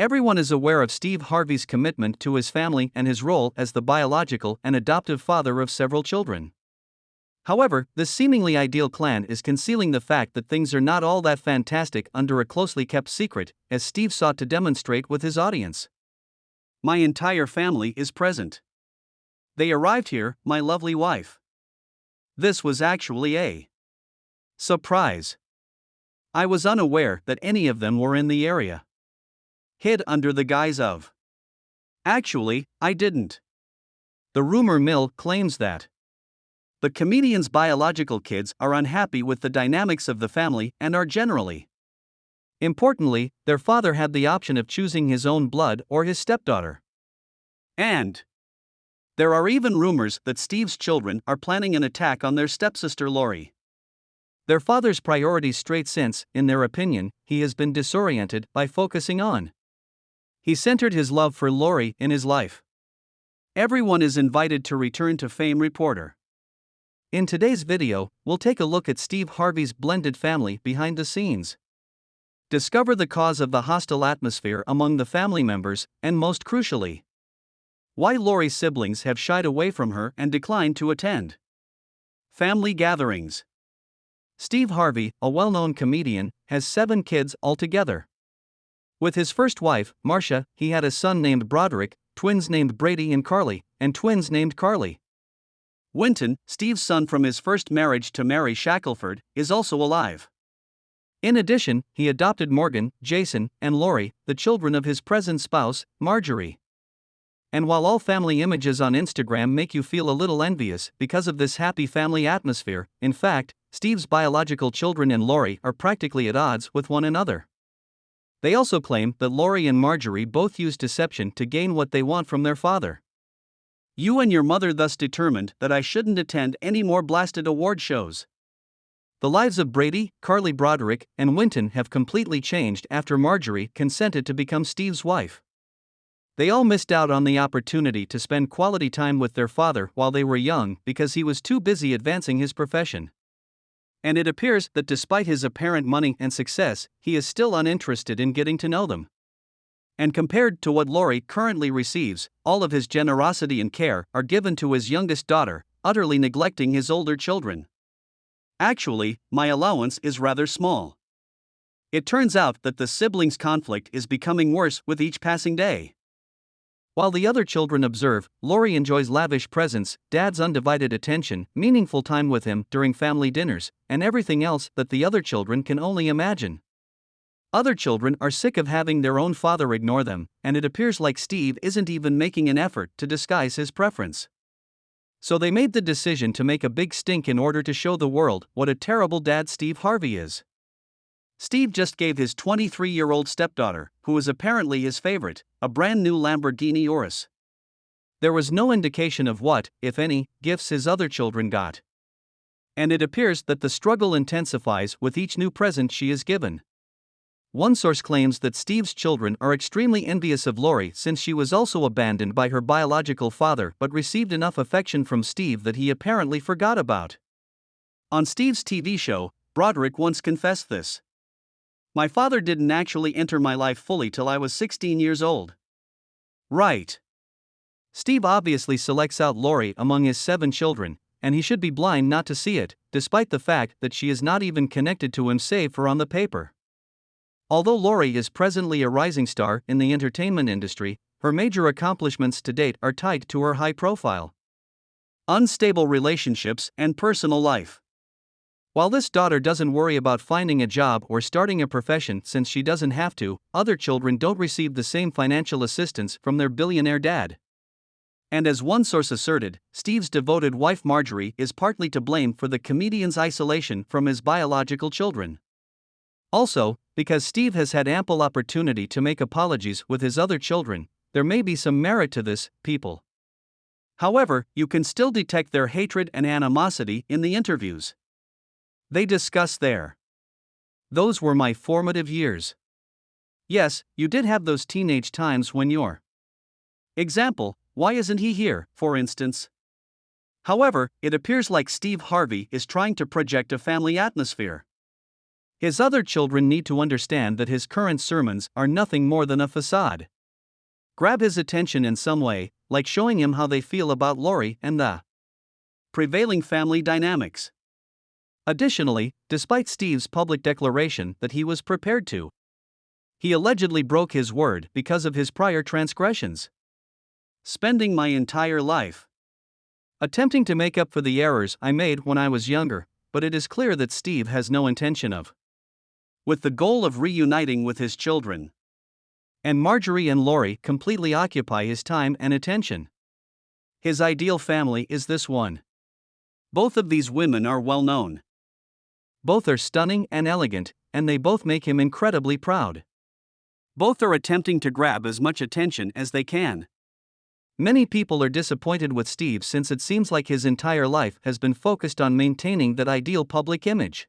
Everyone is aware of Steve Harvey's commitment to his family and his role as the biological and adoptive father of several children. However, this seemingly ideal clan is concealing the fact that things are not all that fantastic under a closely kept secret, as Steve sought to demonstrate with his audience. My entire family is present. They arrived here, my lovely wife. This was actually a surprise. I was unaware that any of them were in the area. Hid under the guise of. Actually, I didn't. The rumor mill claims that the comedian's biological kids are unhappy with the dynamics of the family and are generally. Importantly, their father had the option of choosing his own blood or his stepdaughter. And there are even rumors that Steve's children are planning an attack on their stepsister Lori. Their father's priorities straight since, in their opinion, he has been disoriented by focusing on. He centered his love for Lori in his life. Everyone is invited to return to Fame Reporter. In today's video, we'll take a look at Steve Harvey's blended family behind the scenes. Discover the cause of the hostile atmosphere among the family members, and most crucially, why Lori's siblings have shied away from her and declined to attend family gatherings. Steve Harvey, a well-known comedian, has 7 kids altogether. With his first wife, Marcia, he had a son named Broderick, twins named Brady and Carly, and twins named Carly. Winton, Steve's son from his first marriage to Mary Shackelford, is also alive. In addition, he adopted Morgan, Jason, and Lori, the children of his present spouse, Marjorie. And while all family images on Instagram make you feel a little envious because of this happy family atmosphere, in fact, Steve's biological children and Lori are practically at odds with one another. They also claim that Lori and Marjorie both use deception to gain what they want from their father. You and your mother thus determined that I shouldn't attend any more blasted award shows. The lives of Brady, Carly Broderick, and Winton have completely changed after Marjorie consented to become Steve's wife. They all missed out on the opportunity to spend quality time with their father while they were young because he was too busy advancing his profession. And it appears that despite his apparent money and success, he is still uninterested in getting to know them. And compared to what Lori currently receives, all of his generosity and care are given to his youngest daughter, utterly neglecting his older children. Actually, my allowance is rather small. It turns out that the siblings' conflict is becoming worse with each passing day. While the other children observe, Lori enjoys lavish presents, Dad's undivided attention, meaningful time with him during family dinners, and everything else that the other children can only imagine. Other children are sick of having their own father ignore them, and it appears like Steve isn't even making an effort to disguise his preference. So they made the decision to make a big stink in order to show the world what a terrible dad Steve Harvey is. Steve just gave his 23-year-old stepdaughter, who is apparently his favorite, a brand new Lamborghini Urus. There was no indication of what, if any, gifts his other children got. And it appears that the struggle intensifies with each new present she is given. One source claims that Steve's children are extremely envious of Lori since she was also abandoned by her biological father but received enough affection from Steve that he apparently forgot about. On Steve's TV show, Broderick once confessed this. My father didn't actually enter my life fully till I was 16 years old. Right. Steve obviously selects out Lori among his 7 children, and he should be blind not to see it, despite the fact that she is not even connected to him save for on the paper. Although Lori is presently a rising star in the entertainment industry, her major accomplishments to date are tied to her high profile, unstable relationships, and personal life. While this daughter doesn't worry about finding a job or starting a profession since she doesn't have to, other children don't receive the same financial assistance from their billionaire dad. And as one source asserted, Steve's devoted wife Marjorie is partly to blame for the comedian's isolation from his biological children. Also, because Steve has had ample opportunity to make apologies with his other children, there may be some merit to this, people. However, you can still detect their hatred and animosity in the interviews. They discuss those were my formative years. Yes, you did have those teenage times when you're. Example, why isn't he here, for instance? However, it appears like Steve Harvey is trying to project a family atmosphere. His other children need to understand that his current sermons are nothing more than a facade. Grab his attention in some way, like showing him how they feel about Lori and the prevailing family dynamics. Additionally, despite Steve's public declaration that he was prepared to, he allegedly broke his word because of his prior transgressions. Spending my entire life attempting to make up for the errors I made when I was younger, but it is clear that Steve has no intention of, with the goal of reuniting with his children. And Marjorie and Lori completely occupy his time and attention. His ideal family is this one. Both of these women are well known. Both are stunning and elegant, and they both make him incredibly proud. Both are attempting to grab as much attention as they can. Many people are disappointed with Steve since it seems like his entire life has been focused on maintaining that ideal public image.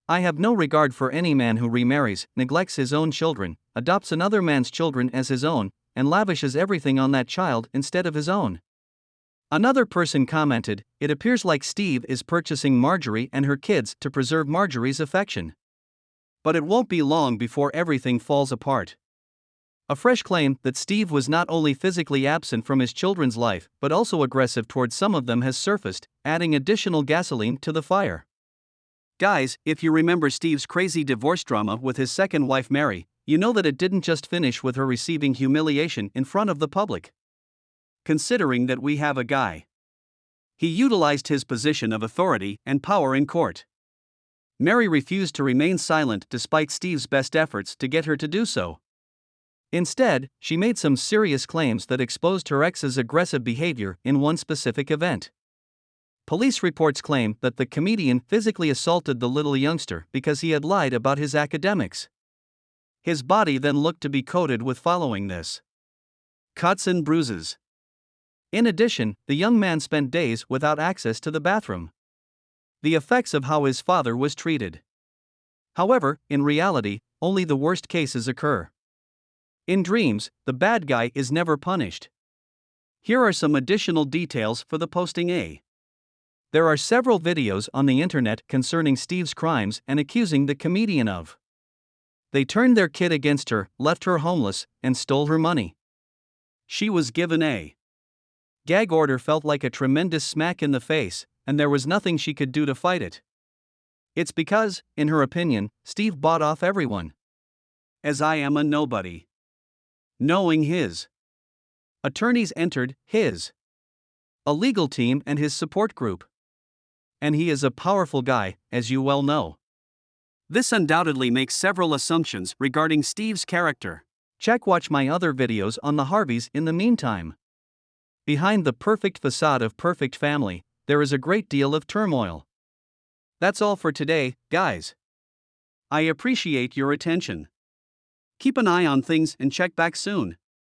I have no regard for any man who remarries, neglects his own children, adopts another man's children as his own, and lavishes everything on that child instead of his own. Another person commented, "It appears like Steve is purchasing Marjorie and her kids to preserve Marjorie's affection. But it won't be long before everything falls apart." A fresh claim that Steve was not only physically absent from his children's life but also aggressive towards some of them has surfaced, adding additional gasoline to the fire. Guys, if you remember Steve's crazy divorce drama with his second wife Mary, you know that it didn't just finish with her receiving humiliation in front of the public. Considering that we have a guy, he utilized his position of authority and power in court. Mary refused to remain silent despite Steve's best efforts to get her to do so. Instead, she made some serious claims that exposed her ex's aggressive behavior in one specific event. Police reports claim that the comedian physically assaulted the little youngster because he had lied about his academics. His body then looked to be coated with following this cuts and bruises. In addition, the young man spent days without access to the bathroom. The effects of how his father was treated. However, in reality, only the worst cases occur. In dreams, the bad guy is never punished. Here are some additional details for the posting A. There are several videos on the internet concerning Steve's crimes and accusing the comedian of. They turned their kid against her, left her homeless, and stole her money. She was given a gag order felt like a tremendous smack in the face, and there was nothing she could do to fight it. It's because, in her opinion, Steve bought off everyone. As I am a nobody. Knowing his attorneys entered his a legal team and his support group. And he is a powerful guy, as you well know. This undoubtedly makes several assumptions regarding Steve's character. Watch my other videos on the Harveys in the meantime. Behind the perfect facade of perfect family, there is a great deal of turmoil. That's all for today, guys. I appreciate your attention. Keep an eye on things and check back soon.